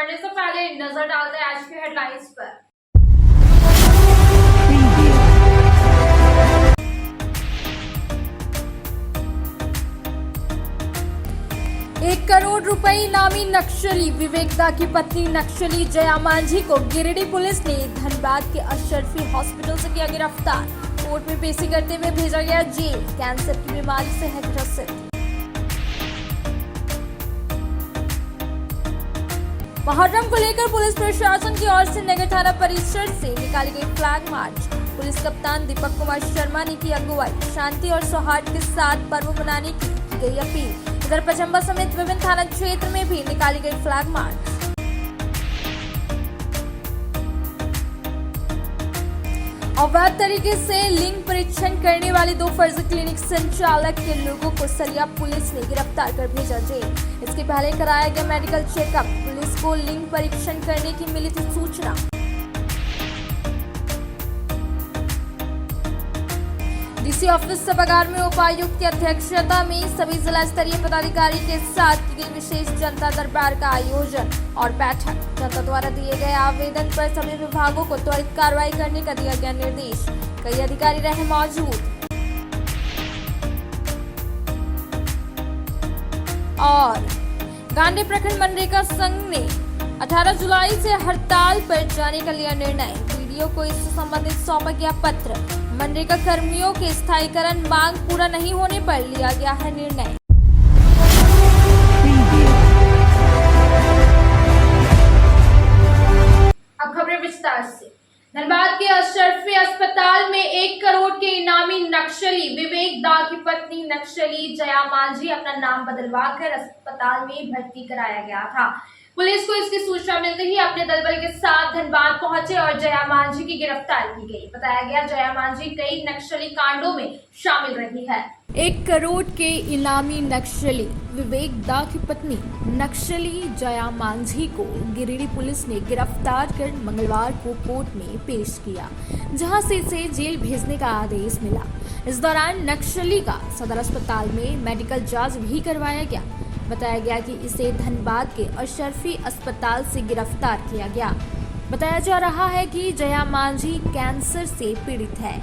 बढ़ने से पहले नजर डालते हैं आज के हेडलाइंस पर। एक करोड़ रुपए इनामी नक्सली विवेक दा की पत्नी नक्सली जया मांझी को गिरिडीह पुलिस ने धनबाद के अशरफी हॉस्पिटल से किया गिरफ्तार। कोर्ट में पेशी करते हुए भेजा गया जेल। कैंसर की बीमारी से है ग्रसित। मुहर्रम को लेकर पुलिस प्रशासन की ओर से नगर थाना परिसर से निकाली गई फ्लैग मार्च। पुलिस कप्तान दीपक कुमार शर्मा ने की अगुवाई। शांति और सौहार्द के साथ पर्व मनाने की गई अपील। इधर पचम्बा समेत विभिन्न थाना क्षेत्र में भी निकाली गई फ्लैग मार्च। अवैध तरीके से लिंग परीक्षण करने वाले 2 फर्जी क्लिनिक संचालक के लोगों को सरिया पुलिस ने गिरफ्तार कर भेजा जेल। इसके पहले कराया गया मेडिकल चेकअप। पुलिस को लिंग परीक्षण करने की मिली थी सूचना। डीसी ऑफिस सभागार में उपायुक्त की अध्यक्षता में सभी जिला स्तरीय पदाधिकारी के साथ की गई विशेष जनता दरबार का आयोजन और बैठक। जनता द्वारा दिए गए आवेदन पर सभी विभागों को त्वरित कार्रवाई करने का दिया गया निर्देश। कई अधिकारी रहे मौजूद। और गांधी प्रखंड मनरेगा संघ ने 18 जुलाई से हड़ताल पर जाने का लिया निर्णय। वीडियो को इससे संबंधित सौंपा गया पत्र। मनरेगा कर्मियों के स्थायीकरण मांग पूरा नहीं होने पर लिया गया है निर्णय। अब खबरें विस्तार से। धनबाद के अशरफी अस्पताल में 1 करोड़ के इनामी नक्सली विवेक दा की पत्नी नक्सली जया मांझी अपना नाम बदलवाकर अस्पताल में भर्ती कराया गया था। पुलिस को इसकी सूचना मिलते ही अपने दलबल के साथ धनबाद पहुंचे और जया मांझी की गिरफ्तार की गई। बताया गया जया मांझी कई नक्सली कांडों में शामिल रही है। 1 करोड़ के इनामी नक्सली विवेक दा की पत्नी नक्सली जया मांझी को गिरिडीह पुलिस ने गिरफ्तार कर मंगलवार को कोर्ट में पेश किया, जहां से इसे जेल भेजने का आदेश मिला। इस दौरान नक्सली का सदर अस्पताल में मेडिकल जांच भी करवाया गया। बताया गया कि इसे धनबाद के अशरफी अस्पताल से गिरफ्तार किया गया। बताया जा रहा है कि जया मांझी कैंसर से पीड़ित है।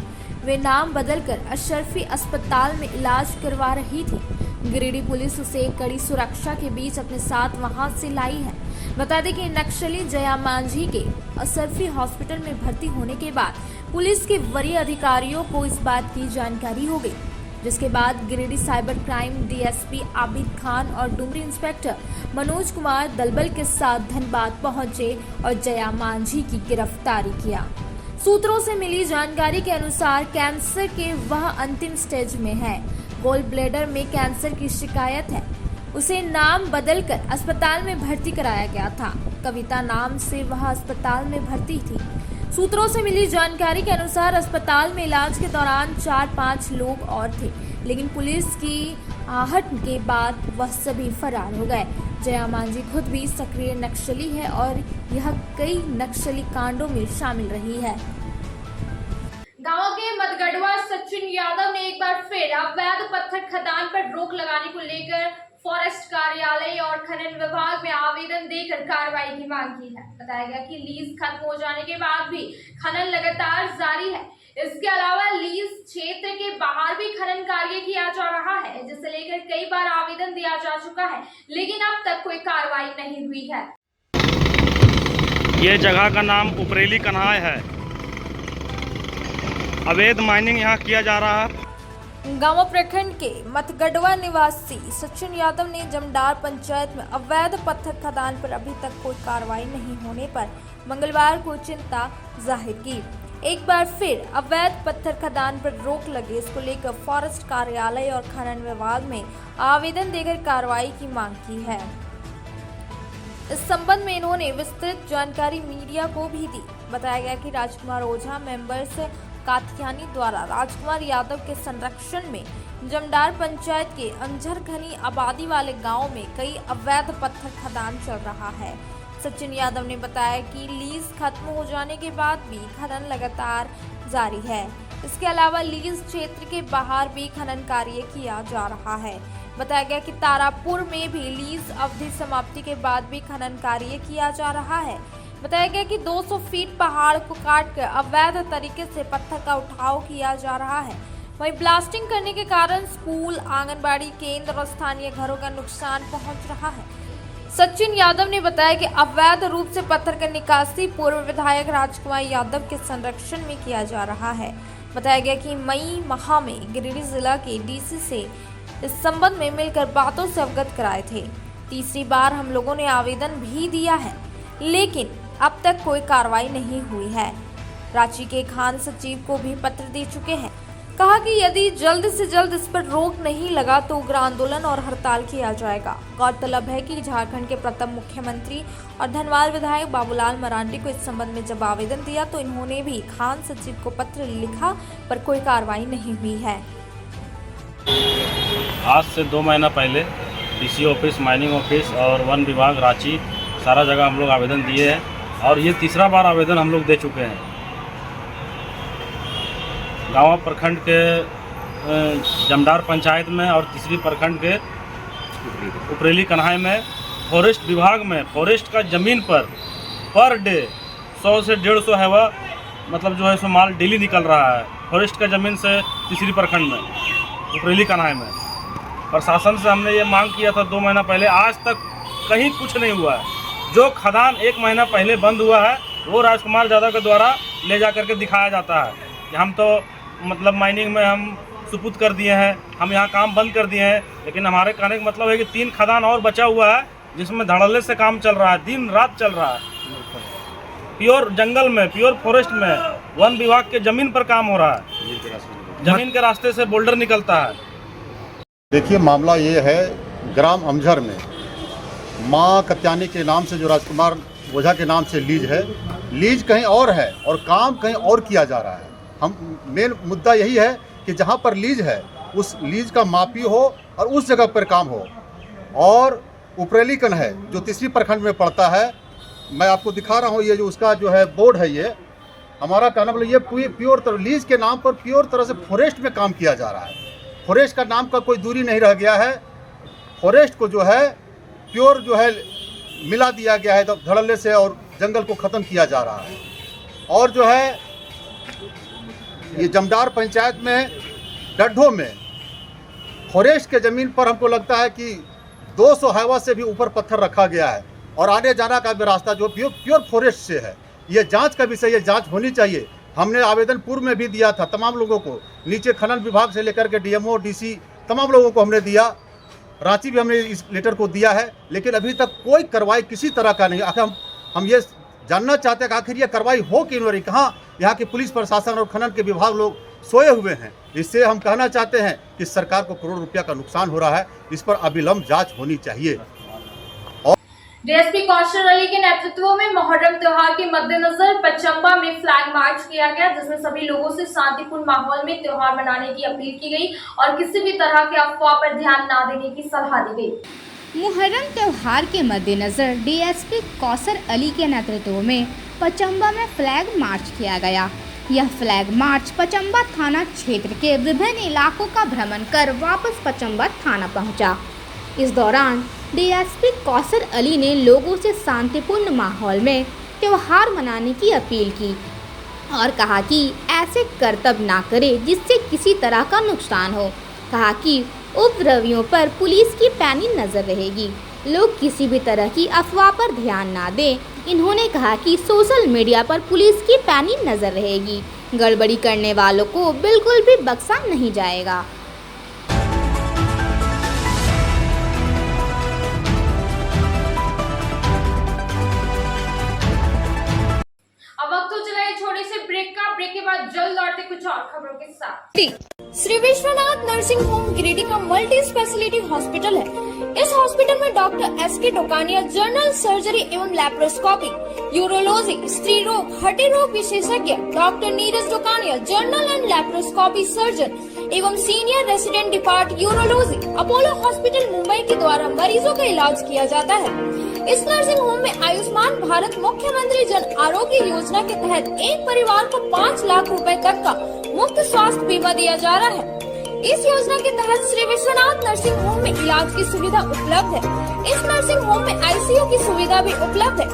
वे नाम बदलकर अशरफी अस्पताल में इलाज करवा रही थी। गिरिडीह पुलिस उसे कड़ी सुरक्षा के बीच अपने साथ वहां से लाई है। बता दें कि नक्सली जया मांझी के अशरफी हॉस्पिटल में भर्ती होने के बाद पुलिस के वरीय अधिकारियों को इस बात की जानकारी हो गई, जिसके बाद Giridih cyber crime DSP Abid Khan और डुमरी इंस्पेक्टर मनोज कुमार दलबल के साथ धनबाद पहुंचे और जया मांझी की गिरफ्तारी किया। सूत्रों से मिली जानकारी के अनुसार कैंसर के वह अंतिम स्टेज में है। गोल ब्लैडर में कैंसर की शिकायत है। उसे नाम बदलकर अस्पताल में भर्ती कराया गया था। कविता नाम से वह अस्पताल में भर्ती थी। सूत्रों से मिली जानकारी के अनुसार अस्पताल में इलाज के दौरान 4-5 लोग और थे, लेकिन पुलिस की आहट के बाद वह सभी फरार हो गए। जया मांझी खुद भी सक्रिय नक्सली है और यह कई नक्सली कांडों में शामिल रही है। गांव के मतगढ़वा सचिन यादव ने एक बार फिर अवैध पत्थर खदान पर रोक लगाने को लेकर फॉरेस्ट कार्यालय और खनन विभाग में आवेदन देकर कार्रवाई की मांग की है। बताया गया कि लीज खत्म हो जाने के बाद भी खनन लगातार जारी है। इसके अलावा लीज क्षेत्र के बाहर भी खनन कार्य किया जा रहा है, जिसे लेकर कई बार आवेदन दिया जा चुका है, लेकिन अब तक कोई कार्रवाई नहीं हुई है। ये जगह का नाम उपरेली कन्हाय है। अवैध माइनिंग यहाँ किया जा रहा है। गांव प्रखंड के मतगढ़वा निवासी सचिन यादव ने जमडार पंचायत में अवैध पत्थर खदान पर अभी तक कोई कार्रवाई नहीं होने पर मंगलवार को चिंता जाहिर की। एक बार फिर अवैध पत्थर खदान पर रोक लगे, इसको लेकर फॉरेस्ट कार्यालय और खनन विभाग में आवेदन देकर कार्रवाई की मांग की है। इस संबंध में इन्होंने विस्तृत जानकारी मीडिया को भी दी। बताया गया कि राजकुमार ओझा मेंबर्स काथियानी द्वारा राजकुमार यादव के संरक्षण में जमडार पंचायत के अंजर घनी आबादी वाले गांव में कई अवैध पत्थर खदान चल रहा है। सचिन यादव ने बताया कि लीज खत्म हो जाने के बाद भी खनन लगातार जारी है। इसके अलावा लीज क्षेत्र के बाहर भी खनन कार्य किया जा रहा है। बताया गया कि तारापुर में भी लीज अवधि समाप्ति के बाद भी खनन कार्य किया जा रहा है। बताया गया कि 200 फीट पहाड़ को काटकर अवैध तरीके से पत्थर का उठाव किया जा रहा है। वहीं ब्लास्टिंग करने के कारण स्कूल, आंगनबाड़ी केंद्र और स्थानीय घरों का नुकसान पहुंच रहा है। सचिन यादव ने बताया कि अवैध रूप से पत्थर का निकासी पूर्व विधायक राजकुमार यादव के संरक्षण में किया जा रहा है। बताया गया कि मई माह में गिरिडीह जिला के डीसी से इस संबंध में मिलकर बातों से अवगत कराए थे। तीसरी बार हम लोगों ने आवेदन भी दिया है, लेकिन अब तक कोई कार्रवाई नहीं हुई है। रांची के खान सचिव को भी पत्र दे चुके हैं। कहा कि यदि जल्द से जल्द इस पर रोक नहीं लगा तो उग्र आंदोलन और हड़ताल किया जाएगा। गौरतलब है कि झारखंड के प्रथम मुख्यमंत्री और धनवाल विधायक बाबूलाल मरांडी को इस संबंध में जब आवेदन दिया तो इन्होंने भी खान सचिव को पत्र लिखा, पर कोई कार्रवाई नहीं हुई है। आज से 2 महीना पहले डीसी ऑफिस, माइनिंग ऑफिस और वन विभाग रांची सारा जगह हम लोग आवेदन दिए हैं और ये तीसरा बार आवेदन हम लोग दे चुके हैं। गाँव प्रखंड के जमदार पंचायत में और तीसरी प्रखंड के उपरेली कन्हाई में फॉरेस्ट विभाग में फॉरेस्ट का ज़मीन पर डे 100 से 150 हैवा मतलब जो है सो माल डेली निकल रहा है फॉरेस्ट का ज़मीन से तीसरी प्रखंड में उपरेली कन्हाई में। प्रशासन से हमने ये मांग किया था 2 महीना पहले, आज तक कहीं कुछ नहीं हुआ है। जो खदान 1 महीना पहले बंद हुआ है वो राजकुमार यादव के द्वारा ले जा करके दिखाया जाता है कि हम तो मतलब माइनिंग में हम सुपुर्द कर दिए हैं, हम यहाँ काम बंद कर दिए हैं। लेकिन हमारे कहने का मतलब है कि 3 खदान और बचा हुआ है जिसमें धड़ल्ले से काम चल रहा है, दिन रात चल रहा है। प्योर जंगल में, प्योर फॉरेस्ट में वन विभाग के ज़मीन पर काम हो रहा है। ज़मीन के रास्ते से बोल्डर निकलता है। देखिए, मामला ये है ग्राम अमझर में माँ कत्यानी के नाम से जो राजकुमार ओझा के नाम से लीज है, लीज कहीं और है और काम कहीं और किया जा रहा है। हम मेन मुद्दा यही है कि जहाँ पर लीज है उस लीज का मापी हो और उस जगह पर काम हो। और उपरेली कन है जो तीसरी प्रखंड में पड़ता है, मैं आपको दिखा रहा हूँ, ये जो उसका जो है बोर्ड है, ये हमारा कहना मतलब ये प्योर तरह लीज के नाम पर प्योर तरह से फॉरेस्ट में काम किया जा रहा है। फॉरेस्ट का नाम का कोई दूरी नहीं रह गया है। फॉरेस्ट को जो है प्योर जो है मिला दिया गया है धड़ल्ले से और जंगल को ख़त्म किया जा रहा है। और जो है ये जमदार पंचायत में डड्ढों में फॉरेस्ट के ज़मीन पर हमको लगता है कि 200 हैवा से भी ऊपर पत्थर रखा गया है और आने जाना का भी रास्ता जो प्योर फॉरेस्ट से है। ये जांच का विषय, ये जांच होनी चाहिए। हमने आवेदन पूर्व में भी दिया था तमाम लोगों को, नीचे खनन विभाग से लेकर के डीएमओ, डीसी तमाम लोगों को हमने दिया। रांची भी हमने इस लेटर को दिया है, लेकिन अभी तक कोई कार्रवाई किसी तरह का नहीं। आखिर हम ये जानना चाहते हैं कि आखिर ये कार्रवाई हो क्यों नहीं रही, कहाँ यहाँ की पुलिस प्रशासन और खनन के विभाग लोग सोए हुए हैं। इससे हम कहना चाहते हैं कि सरकार को करोड़ रुपया का नुकसान हो रहा है, इस पर अविलंब जांच होनी चाहिए। डीएसपी कौशल अली के नेतृत्व में मुहर्रम त्योहार के मद्देनजर पचम्बा में फ्लैग मार्च किया गया, जिसमें सभी लोगों से शांतिपूर्ण माहौल में त्योहार मनाने की अपील की गई और किसी भी तरह के अफवाह पर ध्यान न देने की सलाह दी गई। मुहर्रम त्योहार के मद्देनजर डीएसपी कौशल अली के नेतृत्व में पचम्बा में फ्लैग मार्च किया गया। यह फ्लैग मार्च पचम्बा थाना क्षेत्र के विभिन्न इलाकों का भ्रमण कर वापस पचम्बा थाना पहुंचा। इस दौरान डीएसपी कौशल अली ने लोगों से शांतिपूर्ण माहौल में त्योहार मनाने की अपील की और कहा कि ऐसे करतब ना करें जिससे किसी तरह का नुकसान हो। कहा कि उपद्रवियों पर पुलिस की पैनी नज़र रहेगी, लोग किसी भी तरह की अफवाह पर ध्यान ना दें। इन्होंने कहा कि सोशल मीडिया पर पुलिस की पैनी नज़र रहेगी, गड़बड़ी करने वालों को बिल्कुल भी बख्शा नहीं जाएगा। अब वक्त हो चला है छोटे से ब्रेक का। ब्रेक के बाद जल्द लौटते कुछ और खबरों के साथ। श्री विश्वनाथ नर्सिंग होम गिरिडीह का मल्टी स्पेशलिटी हॉस्पिटल है। इस हॉस्पिटल में doctor S K Tokania general surgery एवं लैप्रोस्कोपी, यूरोलॉजी, स्त्री रोग, हड्डी रोग विशेषज्ञ, doctor Neeraj Tokania general and laparoscopy surgeon एवं senior resident depart urology, Apollo hospital Mumbai के द्वारा मरीजों का इलाज किया जाता है। इस नर्सिंग होम में आयुष्मान भारत मुख्यमंत्री जन आरोग्य योजना के तहत एक परिवार को 5 लाख रुपए तक का मुफ्त स्वास्थ्य बीमा दिया जा रहा है। इस योजना के तहत श्री विश्वनाथ नर्सिंग होम में इलाज की सुविधा उपलब्ध है। इस नर्सिंग होम में आईसीयू की सुविधा भी उपलब्ध है।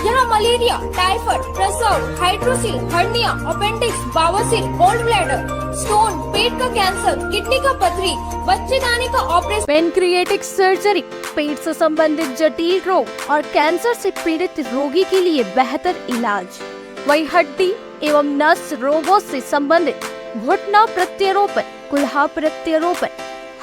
यहाँ मलेरिया, टाइफाइड, प्रसव, हाइड्रोसिल, हर्निया, अपेंडिक्स, बावसील, गोल्ड ब्लैडर, स्टोन, पेट का कैंसर, किडनी का पथरी, बच्चेदानी का ऑपरेशन, पेनक्रिएटिक सर्जरी, पेट से संबंधित जटिल रोग और कैंसर से पीड़ित रोगी के लिए बेहतर इलाज। वही हड्डी एवं नस रोगों से संबंधित घुटना प्रत्यारोपण, कुल्हा प्रत्यारोपण,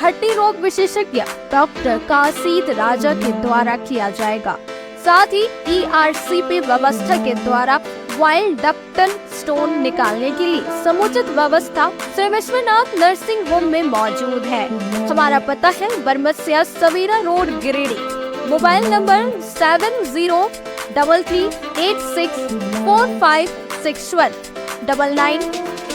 हड्डी रोग विशेषज्ञ डॉक्टर काशीद राजा के द्वारा किया जाएगा। साथ ही ERCP व्यवस्था के द्वारा वाइल्ड डक्टल स्टोन निकालने के लिए समुचित व्यवस्था श्री विश्वनाथ नर्सिंग होम में मौजूद है। हमारा पता है Barmasia Savera road, Giridih. Mobile number 7033864561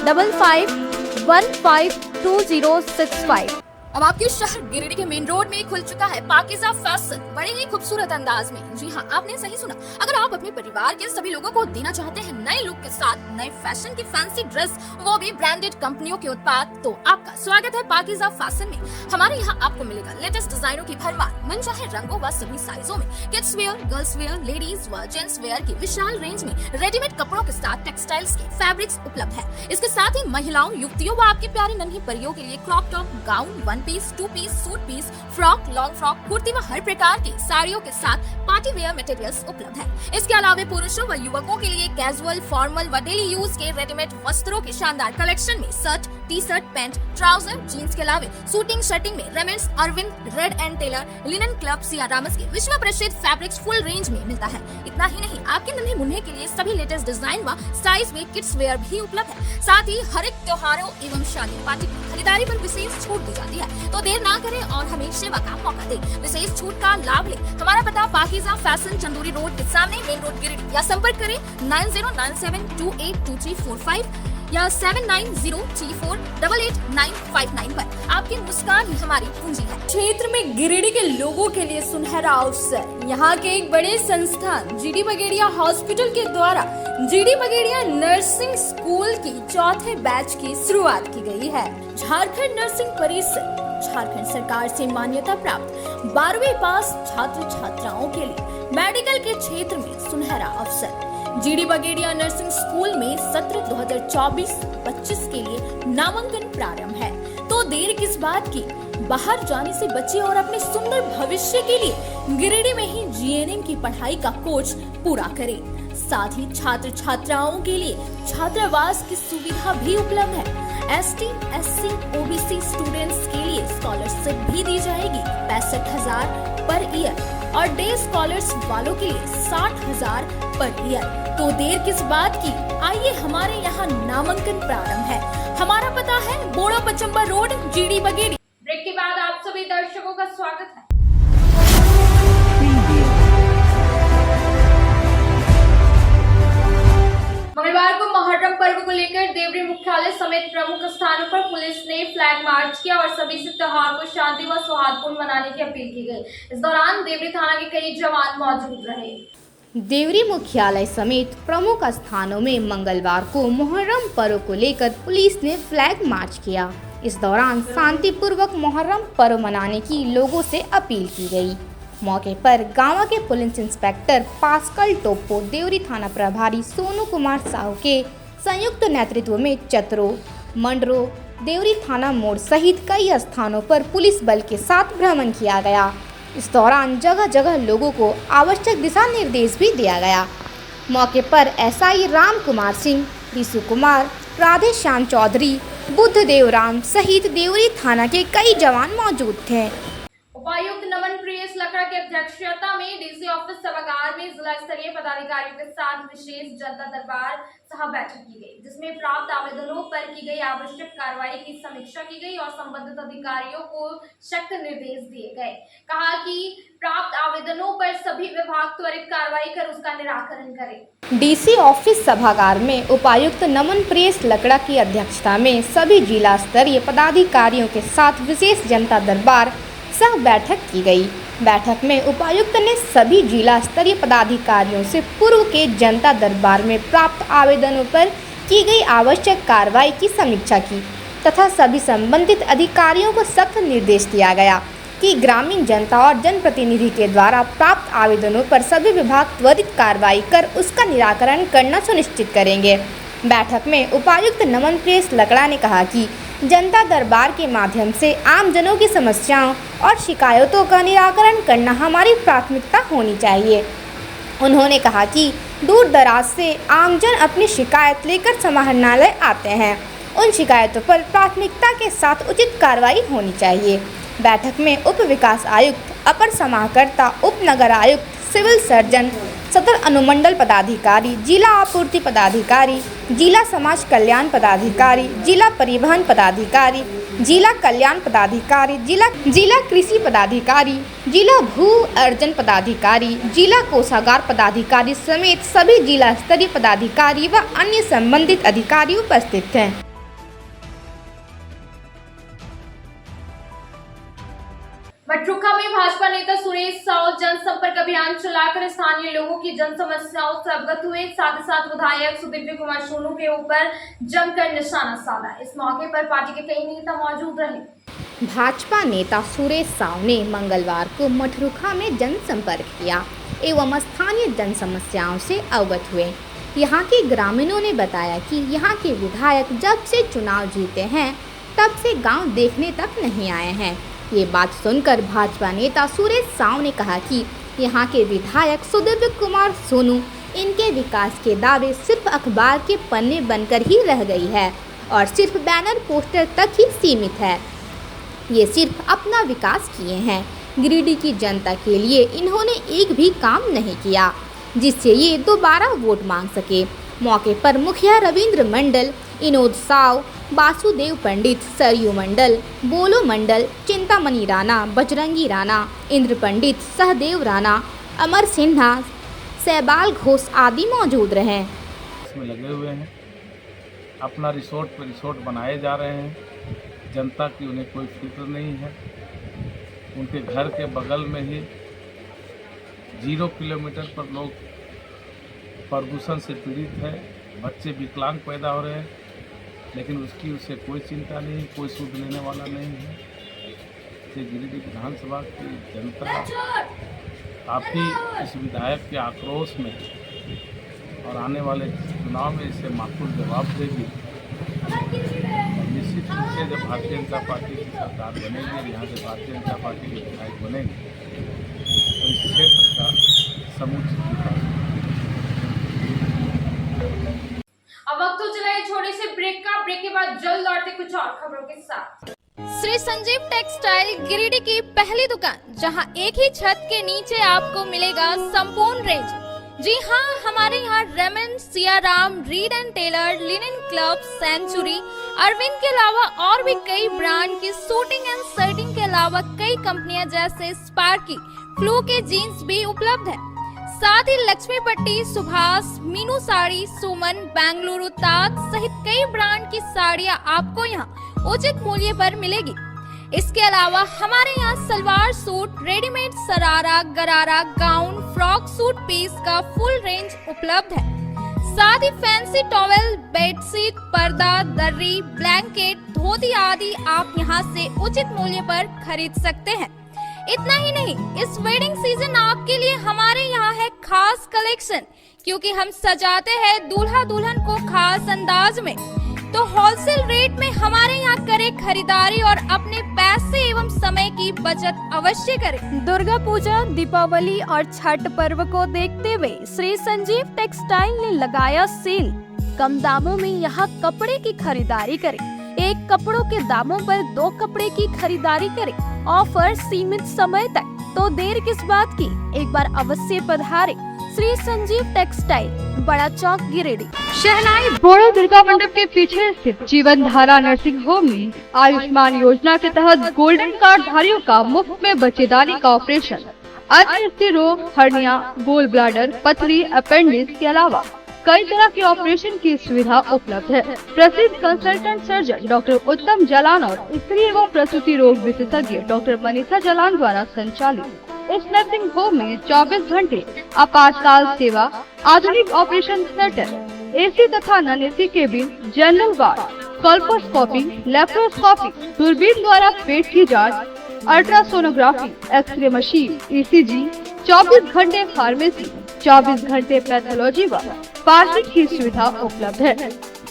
9955152065। अब आपके शहर गिरिडीह के मेन रोड में खुल चुका है पाकिज़ा फैशन, बड़े ही खूबसूरत अंदाज में। जी हाँ, आपने सही सुना। अगर आप अपने परिवार के सभी लोगों को देना चाहते हैं नए लुक के साथ नए फैशन की फैंसी ड्रेस, वो भी ब्रांडेड कंपनियों के उत्पाद, तो आपका स्वागत है पाकिज़ा फैशन में। हमारे यहाँ आपको मिलेगा लेटेस्ट डिजाइनों की भरमार, मनचाहे रंगों व सभी साइजों में, kids wear, girls wear, ladies व जेंट्स वेयर की विशाल रेंज में रेडीमेड कपड़ों के साथ टेक्सटाइल्स के फैब्रिक्स उपलब्ध है। इसके साथ ही महिलाओं, युवतियों व आपकी प्यारी नन्ही परियों के लिए crop top, gown, 1 piece, 2 piece, suit piece, frock, long frock, kurti व हर प्रकार की साड़ियों के साथ पार्टी वेयर मटेरियल्स उपलब्ध है। इसके अलावा पुरुषों व युवकों के लिए कैजुअल, फॉर्मल व डेली यूज के रेडीमेड वस्त्रों के शानदार कलेक्शन में shirt, T shirt, pant, trouser, jeans के अलावा शूटिंग शर्टिंग में Raymonds, Arvind, Reid and Taylor, linen club, Siyarams के विश्व प्रसिद्ध फैब्रिक्स फुल रेंज में मिलता है। इतना ही नहीं, आपके नन्हे मुन्ने के लिए सभी लेटेस्ट डिजाइन व साइज में किड्स वेयर भी उपलब्ध है। साथ ही हर एक त्योहारों एवं शादी पार्टी की खरीदारी पर विशेष छूट दी जाती है, तो देर ना करें और हमें सेवा का मौका दें, विशेष छूट का लाभ लें। हमारा पता पाकिज़ा फैशन, चंदूरी रोड के सामने, मेन रोड, गिरिडीह, या संपर्क करें 9097282345 या 7903488959 पर। आपकी मुस्कान ही हमारी पूंजी है। क्षेत्र में गिरिडीह के लोगों के लिए सुनहरा अवसर। यहाँ के एक बड़े संस्थान GD बगेड़िया हॉस्पिटल के द्वारा GD बगेड़िया नर्सिंग स्कूल की 4थे बैच की शुरुआत की गई है। झारखंड नर्सिंग परिषद झारखंड सरकार से मान्यता प्राप्त 12वीं पास छात्र छात्राओं के लिए मेडिकल के क्षेत्र में सुनहरा अवसर। GD बगेड़िया नर्सिंग स्कूल में सत्र 2024-25 के लिए नामांकन प्रारंभ है, तो देर किस बात की, बाहर जाने से बचिए और अपने सुंदर भविष्य के लिए गिरिडीह में ही GNM की पढ़ाई का कोर्स पूरा करें। साथ ही छात्र छात्राओं के लिए छात्रावास की सुविधा भी उपलब्ध है। ST, SC, OBC स्टूडेंट्स के लिए स्कॉलरशिप भी दी जाएगी 65,000 पर ईयर और डे स्कॉलर्स वालों के लिए 60,000 पर ईयर। तो देर किस बात की, आइए हमारे यहाँ नामांकन प्रारंभ है। हमारा पता है Bora Pachamba road, GD Bagedia. Break के बाद आप सभी दर्शकों का स्वागत है। मंगलवार को मुहर्रम पर्व को लेकर देवरी मुख्यालय समेत प्रमुख स्थानों पर पुलिस ने फ्लैग मार्च किया और सभी से त्योहार को शांति व सौहार्दपूर्ण मनाने की अपील की गई। इस दौरान देवरी थाना के कई जवान मौजूद रहे। देवरी मुख्यालय समेत प्रमुख स्थानों में मंगलवार को मुहर्रम पर्व को लेकर पुलिस ने फ्लैग मार्च किया। इस दौरान शांतिपूर्वक मुहर्रम पर्व मनाने की लोगों से अपील की गई। मौके पर गांव के police inspector Pascal Toppo, Deori थाना प्रभारी सोनू कुमार साहू के संयुक्त नेतृत्व में चतरो, मंडरो, देवरी थाना मोड़ सहित कई स्थानों पर पुलिस बल के साथ भ्रमण किया गया। इस दौरान जगह जगह लोगों को आवश्यक दिशा निर्देश भी दिया गया। मौके पर SI राम कुमार सिंह, ऋषु कुमार, राधे श्याम चौधरी, बुद्धदेव राम सहित देवरी थाना के कई जवान मौजूद थे। उपायुक्त नमन प्रियस लकड़ा की अध्यक्षता में DC ऑफिस सभागार में जिला स्तरीय पदाधिकारियों के साथ विशेष जनता दरबार सह बैठक की गई, जिसमें प्राप्त आवेदनों पर की गई आवश्यक कार्रवाई की समीक्षा की गई और संबंधित अधिकारियों को सख्त निर्देश दिए गए। कहा कि प्राप्त आवेदनों पर सभी विभाग त्वरित कार्रवाई कर उसका निराकरण करें। DC ऑफिस सभागार में उपायुक्त नमन प्रियस लकड़ा की अध्यक्षता में सभी जिला स्तरीय पदाधिकारियों के साथ विशेष जनता दरबार सह बैठक की गई। बैठक में उपायुक्त ने सभी जिला स्तरीय पदाधिकारियों से पूर्व के जनता दरबार में प्राप्त आवेदनों पर की गई आवश्यक कार्रवाई की समीक्षा की तथा सभी संबंधित अधिकारियों को सख्त निर्देश दिया गया कि ग्रामीण जनता और जनप्रतिनिधि के द्वारा प्राप्त आवेदनों पर सभी विभाग त्वरित कार्रवाई कर उसका निराकरण करना सुनिश्चित करेंगे। बैठक में उपायुक्त नमन प्रेस लकड़ा ने कहा कि जनता दरबार के माध्यम से आम जनों की समस्याओं और शिकायतों का निराकरण करना हमारी प्राथमिकता होनी चाहिए। उन्होंने कहा कि दूर दराज से आमजन अपनी शिकायत लेकर समाहरणालय आते हैं, उन शिकायतों पर प्राथमिकता के साथ उचित कार्रवाई होनी चाहिए। बैठक में उप विकास आयुक्त, अपर समाहर्ता, उप नगर आयुक्त, सिविल सर्जन, सदर अनुमंडल पदाधिकारी, जिला आपूर्ति पदाधिकारी, जिला समाज कल्याण पदाधिकारी, जिला परिवहन पदाधिकारी, जिला कल्याण पदाधिकारी, जिला कृषि पदाधिकारी, जिला भू अर्जन पदाधिकारी, जिला कोषागार पदाधिकारी समेत सभी जिला स्तरीय पदाधिकारी व अन्य संबंधित अधिकारी उपस्थित हैं। मटरुखा में भाजपा नेता सुरेश साव जनसंपर्क अभियान चलाकर स्थानीय लोगों की जन समस्याओं से अवगत हुए। साथ ही साथ विधायक सुदिव्य कुमार सोनू के ऊपर जमकर निशाना साधा। इस मौके पर पार्टी के कई नेता मौजूद रहे। भाजपा नेता सुरेश साव ने मंगलवार को मटरुखा में जनसंपर्क किया एवं स्थानीय जन समस्याओं से अवगत हुए। यहाँ के ग्रामीणों ने बताया कि यहाँ के विधायक जब से चुनाव जीते हैं तब से गांव देखने तक नहीं आए हैं। ये बात सुनकर भाजपा नेता सुरेश साव ने कहा कि यहाँ के विधायक सुदिव्य कुमार सोनू इनके विकास के दावे सिर्फ अखबार के पन्ने बनकर ही रह गई है और सिर्फ बैनर पोस्टर तक ही सीमित है। ये सिर्फ अपना विकास किए हैं, गिरिडीह की जनता के लिए इन्होंने एक भी काम नहीं किया जिससे ये दोबारा वोट मांग सके। मौके पर मुखिया रविंद्र मंडल, इनोद साव, वासुदेव पंडित, सरयू मंडल, बोलो मंडल, चिंतामणि राणा, बजरंगी राणा, इंद्र पंडित, सहदेव राणा, अमर सिन्हा, सहबाल घोष आदि मौजूद रहे। इसमें लगे हुए हैं, अपना रिसोर्ट पर रिसोर्ट बनाए जा रहे हैं। जनता की उन्हें कोई फिक्र नहीं है। उनके घर के बगल में ही 0 किलोमीटर पर लोग प्रदूषण से पीड़ित है, बच्चे विकलांग पैदा हो रहे हैं, लेकिन उसकी उसे कोई चिंता नहीं, कोई सूद लेने वाला नहीं है। इससे गिरिडीह विधानसभा की जनता काफ़ी इस विधायक के आक्रोश में और आने वाले चुनाव में इसे माकूल जवाब देगी। और निश्चित रूप से जब भारतीय जनता पार्टी की सरकार बनेगी और यहाँ से भारतीय जनता पार्टी के विधायक बनेंगे तो इस क्षेत्र का समुचित विकास। अब वक्त तो चला है छोटे से ब्रेक का। ब्रेक के बाद जल्द लौटते कुछ और खबरों के साथ। श्री संजीव टेक्सटाइल गिरिडीह की पहली दुकान, जहां एक ही छत के नीचे आपको मिलेगा संपूर्ण रेंज। जी हाँ, हमारे यहाँ Raymond, Siyaram, Reid and Taylor, linen Club, Century, Arvind के अलावा और भी कई ब्रांड की सूटिंग एंड शर्टिंग के अलावा कई कंपनियां जैसे स्पार्की, फ्लू के जीन्स भी उपलब्ध है। साथ ही लक्ष्मी पट्टी, सुभाष, मीनू साड़ी, सुमन, बेंगलुरु ताज सहित कई ब्रांड की साड़ियां आपको यहाँ उचित मूल्य पर मिलेगी। इसके अलावा हमारे यहाँ सलवार सूट, रेडीमेड सरारा, गरारा, गाउन, फ्रॉक सूट पीस का फुल रेंज उपलब्ध है। साथ ही फैंसी टॉवेल, बेडशीट, पर्दा, दर्री, ब्लैंकेट, धोती आदि आप यहाँ से उचित मूल्य पर खरीद सकते हैं। इतना ही नहीं, इस वेडिंग सीजन आपके लिए हमारे यहाँ है खास कलेक्शन, क्योंकि हम सजाते हैं दूल्हा दुल्हन को खास अंदाज में। तो होलसेल रेट में हमारे यहाँ करें खरीदारी और अपने पैसे एवं समय की बचत अवश्य करें। दुर्गा पूजा, दीपावली और छठ पर्व को देखते हुए श्री संजीव टेक्सटाइल ने लगाया सेल। कम दामों में यहाँ कपड़े की खरीदारी करें। एक कपड़ों के दामों पर 2 कपड़े की खरीदारी करें। ऑफर सीमित समय तक, तो देर किस बात की, एक बार अवश्य पधारें। श्री संजीव टेक्सटाइल, बड़ा चौक, गिरिडीह। शहनाई बोड़ो दुर्गा मंडप के पीछे स्थित जीवन धारा नर्सिंग होम में आयुष्मान योजना के तहत गोल्डन कार्ड धारियों का मुफ्त में बच्चेदानी का ऑपरेशन, अन्य रोग, हर्निया, गोल ब्लैडर, पथरी, अपेंडिक्स के अलावा कई तरह के ऑपरेशन की सुविधा उपलब्ध है। प्रसिद्ध कंसल्टेंट सर्जन डॉक्टर उत्तम जलान और स्त्री एवं प्रसूति रोग विशेषज्ञ डॉक्टर मनीषा जलान द्वारा संचालित इस नर्सिंग होम में 24 घंटे आपातकाल सेवा, आधुनिक ऑपरेशन थिएटर, एसी तथा non AC cabin, general ward, colposcopy, laparoscopy, दूरबीन द्वारा पेट की जांच, अल्ट्रासोनोग्राफी, एक्सरे मशीन, ECG, 24 घंटे फार्मेसी, 24 घंटे पैथोलॉजी व पार्किंग की सुविधा उपलब्ध है।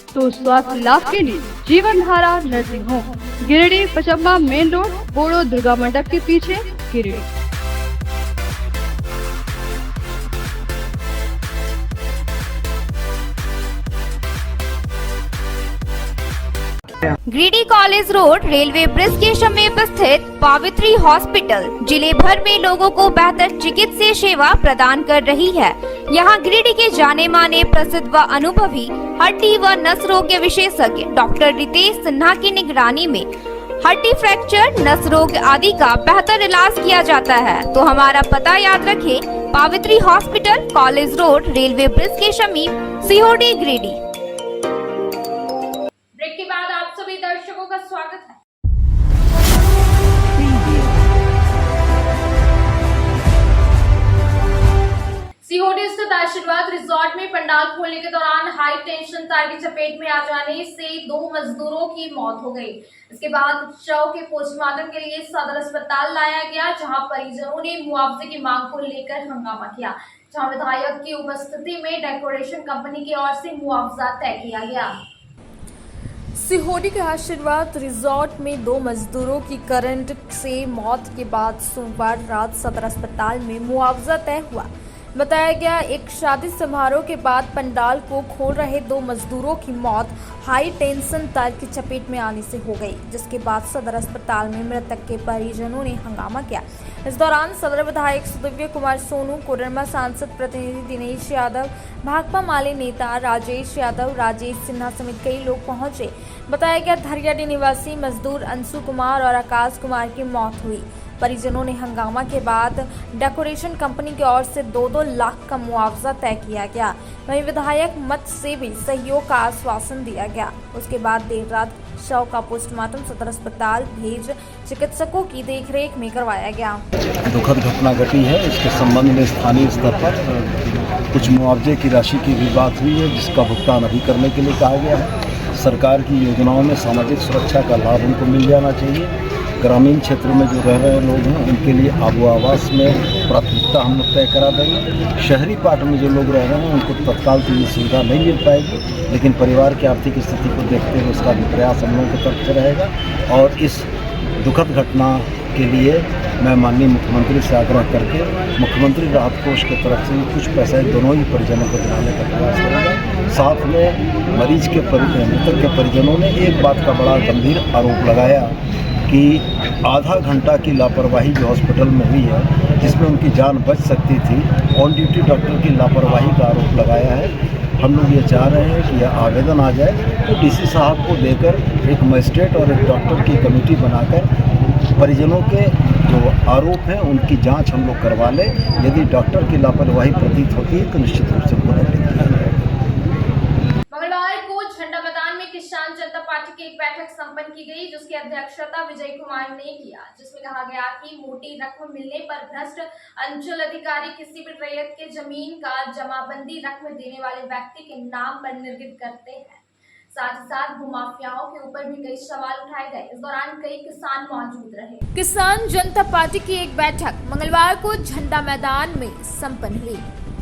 तो स्वास्थ्य लाभ के लिए Jeevan Dhara nursing home, Giridih Pachamba main road, Boro Durga मंडप के पीछे, Giridih. Giridih college road railway bridge के समीप स्थित पावित्री हॉस्पिटल जिले भर में लोगों को बेहतर चिकित्सीय सेवा प्रदान कर रही है। यहाँ गिरिडीह के जाने माने प्रसिद्ध व अनुभवी हड्डी व नस रोग के विशेषज्ञ डॉक्टर रितेश सिन्हा की निगरानी में हड्डी फ्रैक्चर, नस रोग आदि का बेहतर इलाज किया जाता है। तो हमारा पता याद रखें, Pavitri hospital, college road, railway bridge के समीप, सीहोडी, गिरिडीह। ब्रेक के बाद आप सभी दर्शकों का स्वागत है। सीहोडी स्थित आशीर्वाद रिजॉर्ट में पंडाल खोलने के दौरान हाई टेंशन तार की चपेट में आ जाने से 2 मजदूरों की मौत हो गई। इसके बाद शव के पोस्टमार्टम के लिए सदर अस्पताल लाया गया, जहां परिजनों ने मुआवजे की मांग को लेकर हंगामा किया। जहां विधायक की उपस्थिति में डेकोरेशन कंपनी की ओर से मुआवजा तय किया गया। सीहोडी के आशीर्वाद रिजॉर्ट में 2 मजदूरों की करंट से मौत के बाद सोमवार रात सदर अस्पताल में मुआवजा तय हुआ। बताया गया, एक शादी समारोह के बाद पंडाल को खोल रहे 2 मजदूरों की मौत हाई टेंशन तार की चपेट में आने से हो गई, जिसके बाद सदर अस्पताल में मृतक के परिजनों ने हंगामा किया। इस दौरान सदर विधायक सुदिव्य कुमार सोनू, कोडरमा सांसद प्रतिनिधि दिनेश यादव, भाकपा माले नेता राजेश यादव, राजेश सिन्हा समेत कई लोग पहुंचे। बताया गया, धरियाडी निवासी मजदूर अंशु कुमार और आकाश कुमार की मौत हुई। परिजनों ने हंगामा के बाद डेकोरेशन कंपनी की ओर से 2-2 लाख का मुआवजा तय किया गया। वहीं विधायक मत से भी सहयोग का आश्वासन दिया गया। उसके बाद देर रात शव का पोस्टमार्टम सदर अस्पताल भेज चिकित्सकों की देखरेख में करवाया गया। दुखद घटना घटी है, इसके संबंध में स्थानीय स्तर पर कुछ मुआवजे की राशि की भी बात हुई है, जिसका भुगतान अभी करने के लिए कहा गया है। सरकार की योजनाओं में सामाजिक सुरक्षा का लाभ उनको मिल जाना चाहिए। ग्रामीण क्षेत्र में जो रह रहे लोग हैं उनके लिए आबो आवास में प्राथमिकता हम लोग तय करा देंगे। शहरी पार्ट में जो लोग रह रहे हैं उनको तत्काल तो ये सुविधा नहीं मिल पाएगी, लेकिन परिवार की आर्थिक स्थिति को देखते हुए उसका भी प्रयास हम लोगों की तरफ से रहेगा। और इस दुखद घटना के लिए मैं माननीय मुख्यमंत्री से आग्रह करके मुख्यमंत्री राहत कोष की तरफ से कुछ पैसे दोनों ही परिजनों को दिलाने का प्रयास करेंगे। साथ में मरीज के मृतक के परिजनों ने एक बात का बड़ा गंभीर आरोप लगाया कि आधा घंटा की लापरवाही जो हॉस्पिटल में हुई है, जिसमें उनकी जान बच सकती थी, ऑन ड्यूटी डॉक्टर की लापरवाही का आरोप लगाया है। हम लोग ये चाह रहे हैं कि यह आवेदन आ जाए तो डीसी साहब को देकर एक मजिस्ट्रेट और एक डॉक्टर की कमेटी बनाकर परिजनों के जो आरोप हैं उनकी जांच हम लोग करवा लें। यदि डॉक्टर की लापरवाही प्रतीत होती है तो निश्चित रूप से मंगलवार को झंडा मैदान में किसान जनता पार्टी की एक बैठक संपन्न की गई, जिसकी अध्यक्षता विजय कुमार ने किया, जिसमें कहा गया कि मोटी रकम मिलने पर भ्रष्ट अंचल अधिकारी किसी भी रैयत के जमीन का जमाबंदी रकम देने वाले व्यक्ति के नाम पर निर्गत करते हैं। साथ ही साथ भूमाफियाओं के ऊपर भी कई सवाल उठाए गए। इस दौरान कई किसान मौजूद रहे। किसान जनता पार्टी की एक बैठक मंगलवार को झंडा मैदान में संपन्न हुई।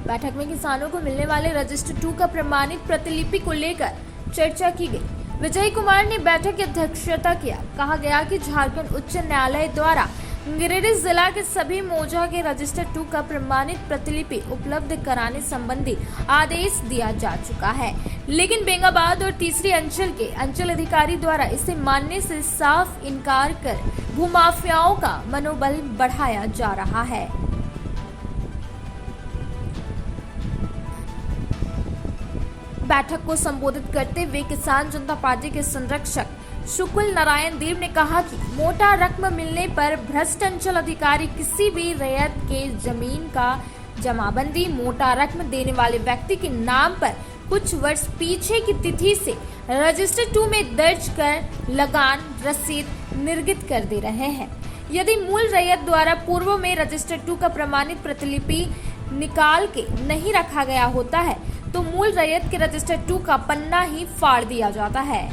बैठक में किसानों को मिलने वाले रजिस्टर 2 का प्रमाणित प्रतिलिपि को लेकर चर्चा की गई। विजय कुमार ने बैठक की अध्यक्षता किया। कहा गया कि झारखंड उच्च न्यायालय द्वारा गिरिडीह जिला के सभी मौजा के रजिस्टर 2 का प्रमाणित प्रतिलिपि उपलब्ध कराने संबंधी आदेश दिया जा चुका है, लेकिन बेंगाबाद और तीसरी अंचल के अंचल अधिकारी द्वारा इसे मानने से साफ इनकार कर भूमाफियाओं का मनोबल बढ़ाया जा रहा है। बैठक को संबोधित करते हुए किसान जनता पार्टी के संरक्षक शुक्ल नारायण देव ने कहा कि मोटा रकम मिलने पर भ्रष्ट अंचल अधिकारी किसी भी रैयत के जमीन का जमाबंदी मोटा रकम देने वाले व्यक्ति के नाम पर कुछ वर्ष पीछे की तिथि से रजिस्टर 2 में दर्ज कर लगान रसीद निर्गत कर दे रहे हैं। यदि मूल रैयत द्वारा पूर्व में रजिस्टर 2 का प्रमाणित प्रतिलिपि निकाल के नहीं रखा गया होता है तो मूल रैयत के रजिस्टर 2 का पन्ना ही फाड़ दिया जाता है।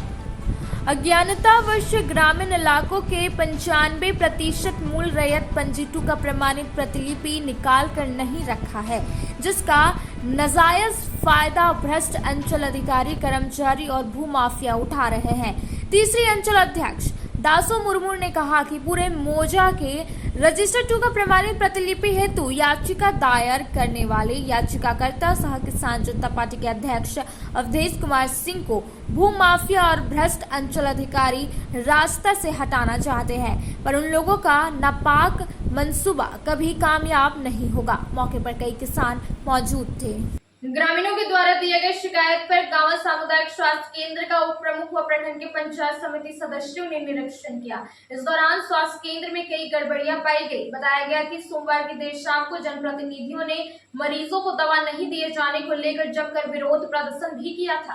अज्ञानतावश ग्रामीण इलाकों के 95% मूल रैयत पंजी 2 का प्रमाणित प्रतिलिपि निकाल कर नहीं रखा है, जिसका नाजायज फायदा भ्रष्ट अंचल अधिकारी, कर्मचारी और भूमाफिया उठा रहे हैं। तीसरी अंचल अध्यक्ष दासो मुर्मू ने कहा कि पूरे मोजा के रजिस्टर 2 का प्रमाणित प्रतिलिपि हेतु याचिका दायर करने वाले याचिकाकर्ता सह किसान जनता पार्टी के अध्यक्ष अवधेश कुमार सिंह को भूमाफिया और भ्रष्ट अंचल अधिकारी रास्ता से हटाना चाहते हैं, पर उन लोगों का नापाक मंसूबा कभी कामयाब नहीं होगा। मौके पर कई किसान मौजूद थे। ग्रामीणों के द्वारा दिए गए शिकायत पर गांव सामुदायिक स्वास्थ्य केंद्र का उप प्रमुख व प्रखंड के पंचायत समिति सदस्यों ने निरीक्षण किया। इस दौरान स्वास्थ्य केंद्र में कई गड़बड़ियां पाई गई। बताया गया कि सोमवार की देर शाम को जनप्रतिनिधियों ने मरीजों को दवा नहीं दिए जाने को लेकर जमकर विरोध प्रदर्शन भी किया था।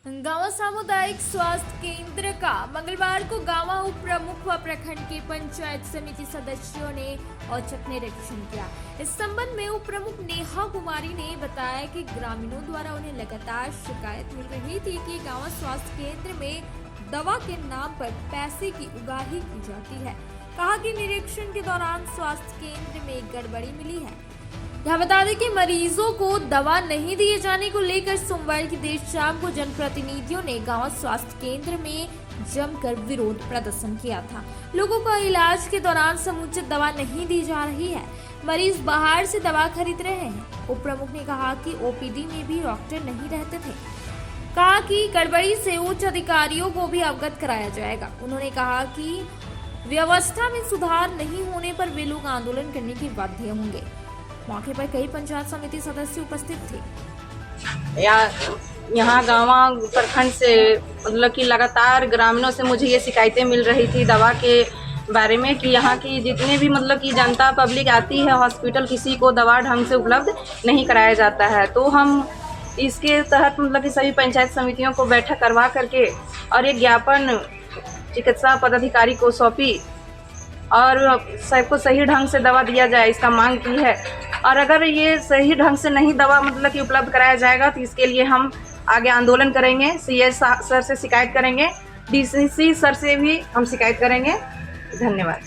गांव सामुदायिक स्वास्थ्य केंद्र का मंगलवार को गांव उप प्रमुख व प्रखंड के पंचायत समिति सदस्यों ने औचक निरीक्षण किया। इस संबंध में उप प्रमुख नेहा कुमारी ने बताया कि ग्रामीणों द्वारा उन्हें लगातार शिकायत मिल रही थी कि गांव स्वास्थ्य केंद्र में दवा के नाम पर पैसे की उगाही की जाती है। कहा कि निरीक्षण के दौरान स्वास्थ्य केंद्र में गड़बड़ी मिली है। यहाँ बता दें कि मरीजों को दवा नहीं दिए जाने को लेकर सोमवार की देर शाम को जनप्रतिनिधियों ने गांव स्वास्थ्य केंद्र में जमकर विरोध प्रदर्शन किया था। लोगों को इलाज के दौरान समुचित दवा नहीं दी जा रही है, मरीज बाहर से दवा खरीद रहे हैं। उप प्रमुख ने कहा कि ओपीडी में भी डॉक्टर नहीं रहते थे। कहा कि गड़बड़ी से उच्च अधिकारियों को भी अवगत कराया जाएगा। उन्होंने कहा कि व्यवस्था में सुधार नहीं होने पर वे लोग आंदोलन करने के बाध्य होंगे। मौके पर कई पंचायत समिति सदस्य उपस्थित थे। यहाँ गाँव प्रखंड से मतलब कि लगातार ग्रामीणों से मुझे ये शिकायतें मिल रही थी दवा के बारे में कि यहाँ की जितने भी मतलब कि जनता पब्लिक आती है हॉस्पिटल, किसी को दवा ढंग से उपलब्ध नहीं कराया जाता है। तो हम इसके तहत मतलब कि सभी पंचायत समितियों को बैठक करवा करके और एक ज्ञापन चिकित्सा पदाधिकारी को सौंपी और सबको सही ढंग से दवा दिया जाए, इसका मांग की है। और अगर ये सही ढंग से नहीं दवा मतलब कि उपलब्ध कराया जाएगा तो इसके लिए हम आगे आंदोलन करेंगे। सीएस सर से शिकायत करेंगे, डीसीसी सर से भी हम शिकायत करेंगे। धन्यवाद।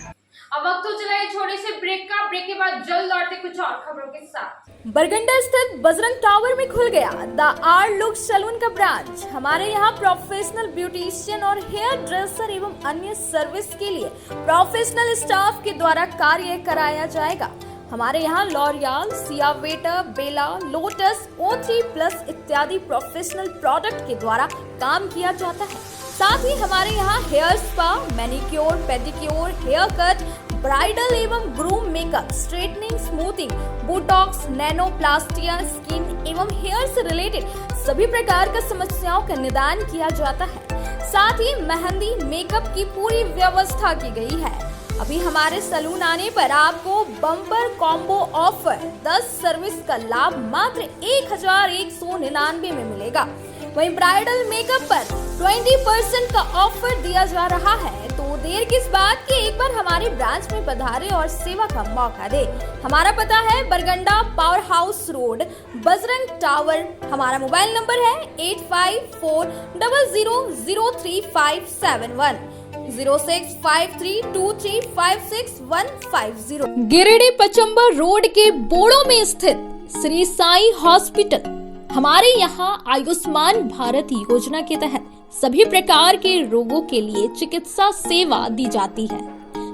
अब वक्त तो चला है छोटे से ब्रेक का। ब्रेक के बाद जल्द लौटते कुछ और खबरों के साथ। बरगंडा स्थित बजरंग टावर में खुल गया द आर लुक सैलून का ब्रांच। हमारे यहाँ प्रोफेशनल ब्यूटिशियन और हेयर ड्रेसर एवं अन्य सर्विस के लिए प्रोफेशनल स्टाफ के द्वारा कार्य कराया जाएगा। हमारे यहाँ लॉरियल, सियावेटर, बेला, लोटस, O3+ इत्यादि प्रोफेशनल प्रोडक्ट के द्वारा काम किया जाता है। साथ ही हमारे यहाँ hair spa, manicure, pedicure, hair cut, bridal एवं groom makeup, straightening, smoothing, botox, nanoplastia, skin एवं हेयर से रिलेटेड सभी प्रकार का समस्याओं का निदान किया जाता है। साथ ही मेहंदी, मेकअप की पूरी व्यवस्था की गई है। अभी हमारे सैलून आने पर आपको बम्पर कॉम्बो ऑफर 10 सर्विस का लाभ मात्र 1199 में मिलेगा। वहीं ब्राइडल मेकअप पर 20% का ऑफर दिया जा रहा है। तो देर किस बात की, एक बार हमारे ब्रांच में पधारे और सेवा का मौका दे। हमारा पता है Barganda power house road, Bajrang tower. हमारा मोबाइल नंबर है 8540003571 065323565150। गिरिडीह पचम्बा रोड के बोड़ो में स्थित श्री साई हॉस्पिटल। हमारे यहाँ आयुष्मान भारत योजना के तहत सभी प्रकार के रोगों के लिए चिकित्सा सेवा दी जाती है।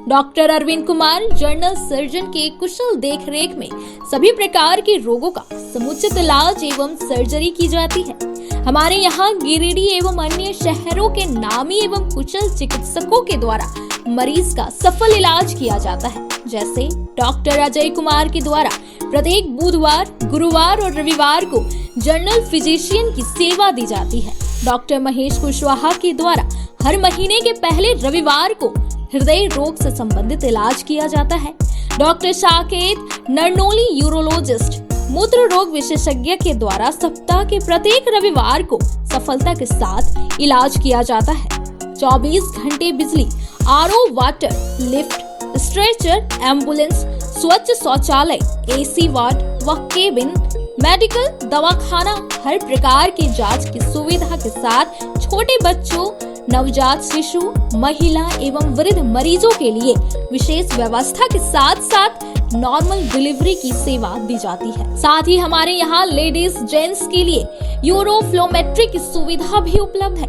Doctor Arvind Kumar general surgeon के कुशल देखरेख में सभी प्रकार के रोगों का समुचित इलाज एवं सर्जरी की जाती है। हमारे यहाँ गिरिडीह एवं अन्य शहरों के नामी एवं कुशल चिकित्सकों के द्वारा मरीज का सफल इलाज किया जाता है। जैसे डॉक्टर अजय कुमार के द्वारा प्रत्येक बुधवार, गुरुवार और रविवार को जनरल फिजिशियन की सेवा दी जाती है। डॉक्टर महेश कुशवाहा के द्वारा हर महीने के पहले रविवार को हृदय रोग से संबंधित इलाज किया जाता है। डॉक्टर साकेत नरनोली यूरोलॉजिस्ट मूत्र रोग विशेषज्ञ के द्वारा सप्ताह के प्रत्येक रविवार को सफलता के साथ इलाज किया जाता है। 24 घंटे बिजली, RO water, lift, stretcher, ambulance, स्वच्छ शौचालय, एसी वार्ड व केबिन मेडिकल, दवाखाना, हर प्रकार की जांच की सुविधा के साथ छोटे बच्चों, नवजात शिशु, महिला एवं वृद्ध मरीजों के लिए विशेष व्यवस्था के साथ साथ नॉर्मल डिलीवरी की सेवा दी जाती है। साथ ही हमारे यहाँ लेडीज जेंट्स के लिए यूरोफ्लोमेट्री की सुविधा भी उपलब्ध है।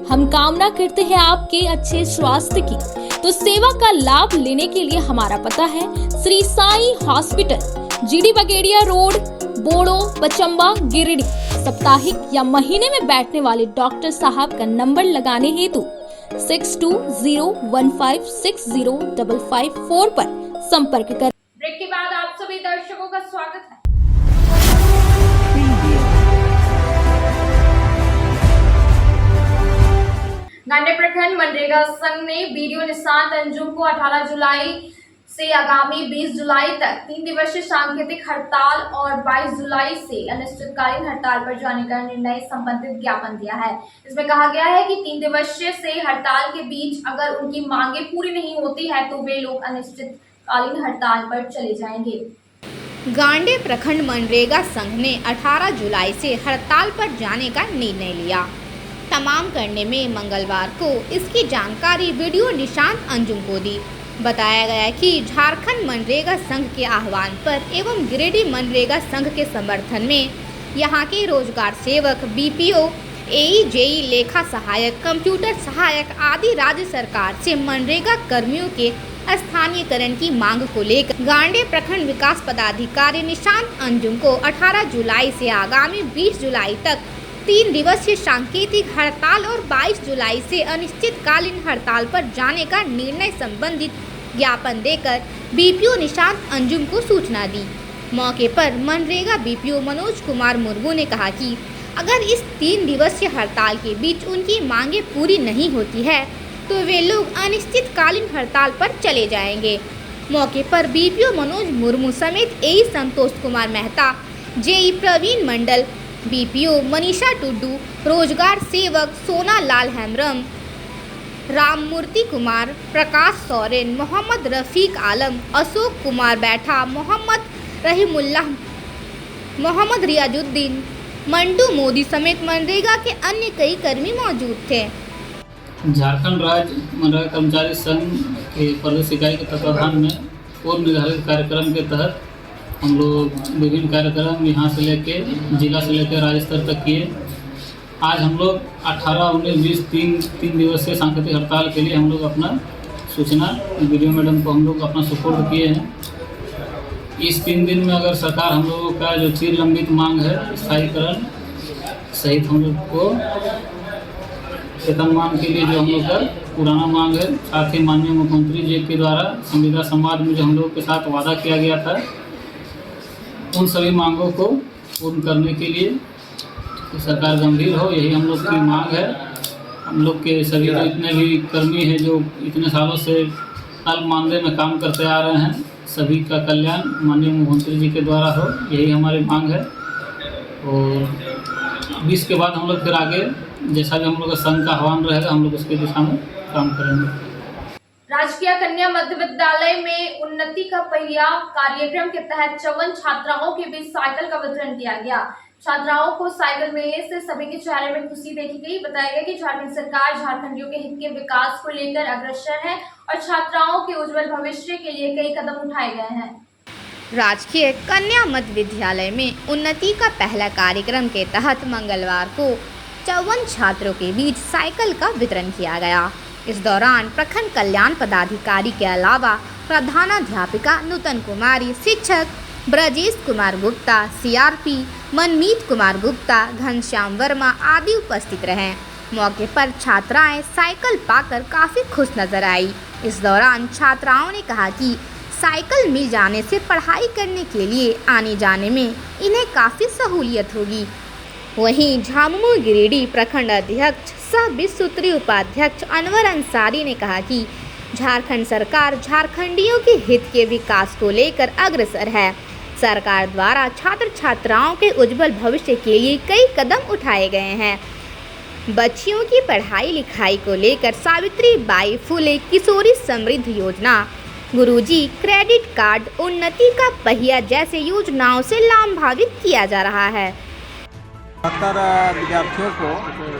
हम कामना करते हैं आपके अच्छे स्वास्थ्य की, तो सेवा का लाभ लेने के लिए हमारा पता है श्री साई हॉस्पिटल, जीडी बगेड़िया रोड, बोड़ो, पचम्बा, गिरिडीह। साप्ताहिक या महीने में बैठने वाले डॉक्टर साहब का नंबर लगाने हेतु 6201560554 पर संपर्क करें। ब्रेक के बाद आप सभी दर्शकों का स्वागत है। गांडे प्रखंड मनरेगा संघ ने बीडीओ निशांत अंजुम को 18 जुलाई से आगामी 20 जुलाई तक 3 दिवसीय सांकेतिक हड़ताल और 22 जुलाई से अनिश्चितकालीन हड़ताल पर जाने का निर्णय संबंधित ज्ञापन दिया है। इसमें कहा गया है कि 3 दिवसीय से हड़ताल के बीच अगर उनकी मांगे पूरी नहीं होती है तो वे लोग अनिश्चितकालीन हड़ताल पर चले जाएंगे। गांडे प्रखंड मनरेगा संघ ने 18 जुलाई से हड़ताल पर जाने का निर्णय लिया। तमाम करने में मंगलवार को इसकी जानकारी बीडीओ निशांत अंजुम को दी। बताया गया कि झारखंड मनरेगा संघ के आह्वान पर एवं गिरिडीह मनरेगा संघ के समर्थन में यहां के रोजगार सेवक, बीपीओ, एई, जेई, लेखा सहायक, कंप्यूटर सहायक आदि राज्य सरकार से मनरेगा कर्मियों के स्थानीयकरण की मांग को लेकर गांडे प्रखंड विकास पदाधिकारी निशांत अंजुम को 18 जुलाई से आगामी 20 जुलाई तक 3 दिवसीय सांकेतिक हड़ताल और 22 जुलाई से अनिश्चितकालीन हड़ताल पर जाने का निर्णय संबंधित ज्ञापन देकर बीपीओ निशांत अंजुम को सूचना दी। मौके पर मनरेगा बीपीओ मनोज कुमार मुर्मू ने कहा कि अगर इस 3 दिवसीय हड़ताल के बीच उनकी मांगे पूरी नहीं होती है तो वे लोग अनिश्चितकालीन हड़ताल पर चले जाएंगे। मौके पर बीपीओ मनोज मुर्मू समेत एई संतोष कुमार मेहता, जेई प्रवीण मंडल, बीपीओ मनीषा टुड्डू, रोजगार सेवक सोना लाल हेम्ब्रम, राममूर्ति कुमार, प्रकाश सोरेन, मोहम्मद रफीक आलम, अशोक कुमार बैठा, मोहम्मद रहीमुल्लाह, मोहम्मद रियाजुद्दीन, मंटू मोदी समेत मनरेगा के अन्य कई कर्मी मौजूद थे। झारखंड राज्य मनरेगा कर्मचारी संघ के प्रदेश इकाई के तत्वाधान में पूर्व निर्धारित कार्यक्रम के तहत हम लोग विभिन्न कार्यक्रम यहाँ से लेके जिला से लेकर राज्य स्तर तक किए। आज हम लोग 18, 19, 20 तीन दिवसीय सांकेतिक हड़ताल के लिए हम लोग अपना सूचना बीडीओ मैडम को हम लोग अपना सुपुर्द किए हैं। इस 3 दिन में अगर सरकार हम लोगों का जो चिर लंबित मांग है स्थायीकरण सहित हम लोग को वेतन मांग के लिए जो हम लोग का पुराना मांग है, साथ ही माननीय मुख्यमंत्री जी के द्वारा संविदा संवाद में जो हम लोग के साथ वादा किया गया था, उन सभी मांगों को पूर्ण करने के लिए सरकार गंभीर हो, यही हम लोग की मांग है। हम लोग के सभी जो इतने भी कर्मी हैं जो इतने सालों से अल्प मानदेय में काम करते आ रहे हैं, सभी का कल्याण माननीय मुख्यमंत्री जी के द्वारा हो, यही हमारी मांग है। और 20 के बाद हम लोग फिर आगे जैसा भी हम लोग का संघ का आह्वान रहेगा हम लोग उसके दिशा में काम करेंगे। राजकीय कन्या मध्य विद्यालय में उन्नति का पहिया कार्यक्रम के तहत 54 छात्राओं के बीच साइकिल का वितरण किया गया। छात्राओं को साइकिल मिलने से सभी के चेहरे में खुशी देखी गई। बताया गया कि झारखंड सरकार झारखंडियों के हित के विकास को लेकर अग्रसर है और छात्राओं के उज्जवल भविष्य के लिए कई कदम उठाए गए हैं। राजकीय कन्या मध्य विद्यालय में उन्नति का पहला कार्यक्रम के तहत मंगलवार को 54 छात्रों के बीच साइकिल का वितरण किया गया। इस दौरान प्रखंड कल्याण पदाधिकारी के अलावा प्रधानाध्यापिका नूतन कुमारी, शिक्षक ब्रजेश कुमार गुप्ता, सीआरपी मनमीत कुमार गुप्ता, घनश्याम वर्मा आदि उपस्थित रहे। मौके पर छात्राएं साइकिल पाकर काफ़ी खुश नजर आई। इस दौरान छात्राओं ने कहा कि साइकिल मिल जाने से पढ़ाई करने के लिए आने जाने में इन्हें काफ़ी सहूलियत होगी। वहीं झामुमो गिरिडीह प्रखंड अध्यक्ष सह 20 सूत्री उपाध्यक्ष अनवर अंसारी ने कहा कि झारखंड सरकार झारखंडियों के हित के विकास को लेकर अग्रसर है। सरकार द्वारा छात्र छात्राओं के उज्जवल भविष्य के लिए कई कदम उठाए गए हैं। बच्चियों की पढ़ाई लिखाई को लेकर सावित्री बाई फुले किशोरी समृद्धि योजना, गुरुजी क्रेडिट कार्ड उन्नति का पहिया जैसे योजनाओं से लाभान्वित किया जा रहा है। 70 विद्यार्थियों को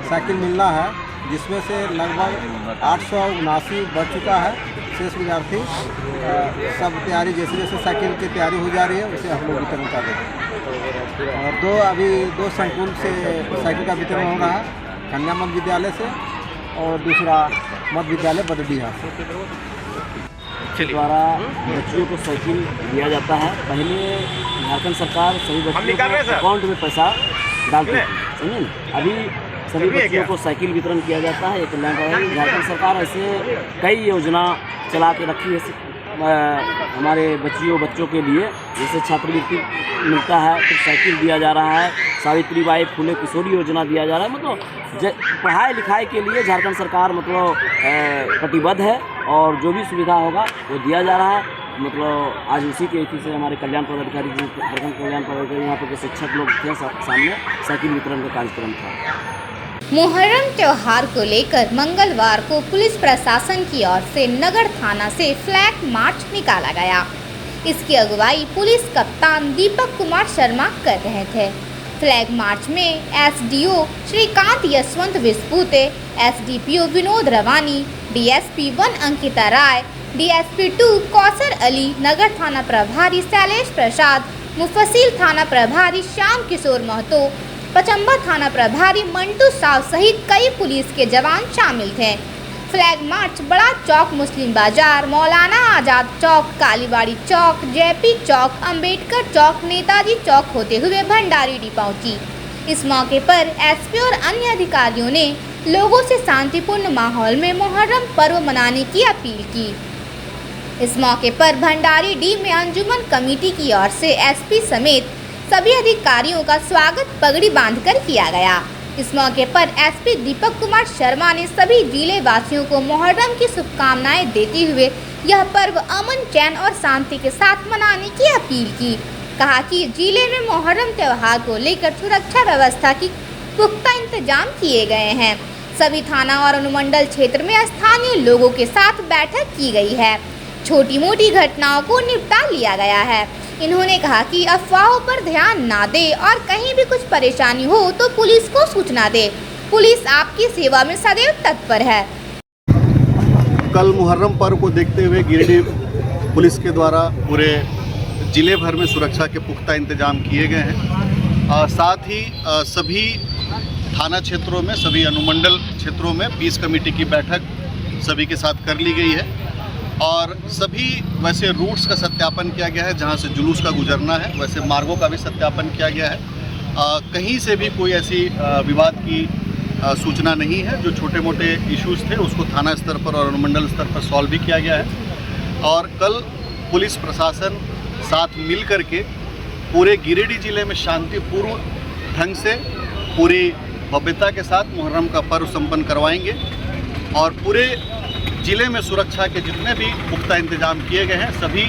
साइकिल मिलना है, जिसमें से लगभग 879 बढ़ चुका है। शेष विद्यार्थी सब तैयारी जैसे जैसे साइकिल की तैयारी हो जा रही है उसे हम लोग वितरण कर रहे हैं। और अभी दो संकुल से साइकिल का वितरण हो रहा है, कन्या मध्य विद्यालय से और दूसरा मध्य विद्यालय बदडीहा द्वारा बच्चियों को साइकिल दिया जाता है। पहले झारखंड सरकार सभी बच्चों को अकाउंट में पैसा डालती थी, समझे। अभी सभी बच्चों को साइकिल वितरण किया जाता है। एक झारखंड सरकार ऐसे कई योजना चला के रखी है हमारे बच्चों के लिए, जैसे छात्रवृत्ति मिलता है, फिर साइकिल दिया जा रहा है, सावित्रीबाई फुले किशोरी योजना दिया जा रहा है। मतलब पढ़ाई लिखाई के लिए झारखंड सरकार मतलब कटिबद्ध है और जो भी सुविधा होगा वो दिया जा रहा है। मतलब आज उसी के से हमारे कल्याण पदाधिकारी झारखंड कल्याण पदाधिकारी यहाँ पर के शिक्षक लोग थे, सामने साइकिल वितरण का कार्यक्रम था। मुहर्रम त्योहार को लेकर मंगलवार को पुलिस प्रशासन की ओर से नगर थाना से फ्लैग मार्च निकाला गया। इसकी अगुवाई पुलिस कप्तान दीपक कुमार शर्मा कर रहे थे। फ्लैग मार्च में एसडीओ श्रीकांत यशवंत विस्पुते, एसडीपीओ विनोद रवानी, डीएसपी 1 अंकिता राय, डीएसपी 2 कौसर अली, नगर थाना प्रभारी शैलेश प्रसाद, मुफस्सिल थाना प्रभारी श्याम किशोर महतो, पचम्बा थाना प्रभारी मंटू साव सहित कई पुलिस के जवान शामिल थे। फ्लैग मार्च बड़ा चौक, मुस्लिम बाजार, मौलाना आजाद चौक, कालीबाड़ी चौक, जेपी चौक, अंबेडकर चौक, नेताजी चौक होते हुए भंडारीडीह पहुंची। इस मौके पर एसपी और अन्य अधिकारियों ने लोगों से शांतिपूर्ण माहौल में मुहर्रम पर्व मनाने की अपील की। इस मौके पर भंडारीडीह में अंजुमन कमेटी की ओर से एसपी समेत सभी अधिकारियों का स्वागत पगड़ी बांधकर किया गया। इस मौके पर एसपी दीपक कुमार शर्मा ने सभी जिले वासियों को मुहर्रम की शुभकामनाएं देते हुए यह पर्व अमन, चैन और शांति के साथ मनाने की अपील की। कहा कि जिले में मुहर्रम त्योहार को लेकर सुरक्षा व्यवस्था की पुख्ता इंतजाम किए गए हैं। सभी थाना और अनुमंडल क्षेत्र में स्थानीय लोगों के साथ बैठक की गई है। छोटी मोटी घटनाओं को निपटा लिया गया है। इन्होंने कहा कि अफवाहों पर ध्यान ना दे और कहीं भी कुछ परेशानी हो तो पुलिस को सूचना दे। पुलिस आपकी सेवा में सदैव तत्पर है। कल मुहर्रम पर्व को देखते हुए गिरिडीह पुलिस के द्वारा पूरे जिले भर में सुरक्षा के पुख्ता इंतजाम किए गए हैं। साथ ही सभी थाना क्षेत्रों में, सभी अनुमंडल क्षेत्रों में पीस कमेटी की बैठक सभी के साथ कर ली गई है और सभी वैसे रूट्स का सत्यापन किया गया है जहां से जुलूस का गुजरना है, वैसे मार्गों का भी सत्यापन किया गया है। कहीं से भी कोई ऐसी विवाद की सूचना नहीं है। जो छोटे मोटे इश्यूज थे उसको थाना स्तर पर और अनुमंडल स्तर पर सॉल्व भी किया गया है। और कल पुलिस प्रशासन साथ मिल करके पूरे गिरिडीह जिले में शांतिपूर्ण ढंग से पूरी भव्यता के साथ मुहर्रम का पर्व संपन्न करवाएंगे और पूरे जिले में सुरक्षा के जितने भी पुख्ता इंतजाम किए गए हैं, सभी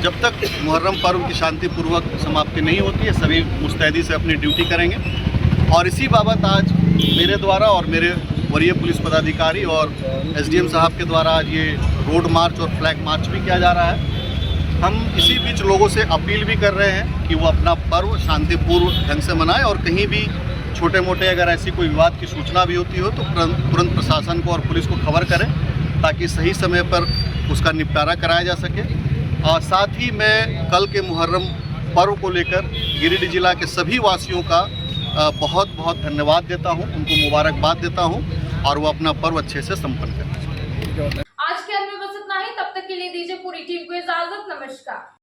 जब तक मुहर्रम पर्व की शांतिपूर्वक समाप्ति नहीं होती है सभी मुस्तैदी से अपनी ड्यूटी करेंगे। और इसी बाबत आज मेरे द्वारा और मेरे वरीय पुलिस पदाधिकारी और एसडीएम साहब के द्वारा आज ये रोड मार्च और फ्लैग मार्च भी किया जा रहा है। हम इसी बीच लोगों से अपील भी कर रहे हैं कि वो अपना पर्व शांतिपूर्ण ढंग से मनाएं और कहीं भी छोटे मोटे अगर ऐसी कोई विवाद की सूचना भी होती हो तो तुरंत प्रशासन को और पुलिस को खबर करें ताकि सही समय पर उसका निपटारा कराया जा सके। और साथ ही मैं कल के मुहर्रम पर्व को लेकर गिरिडीह जिला के सभी वासियों का बहुत बहुत धन्यवाद देता हूं, उनको मुबारकबाद देता हूं और वो अपना पर्व अच्छे से संपन्न करें। आज के अंत में बस इतना ही। तब तक के लिए दीजिए पूरी टीम को इजाजत। नमस्कार।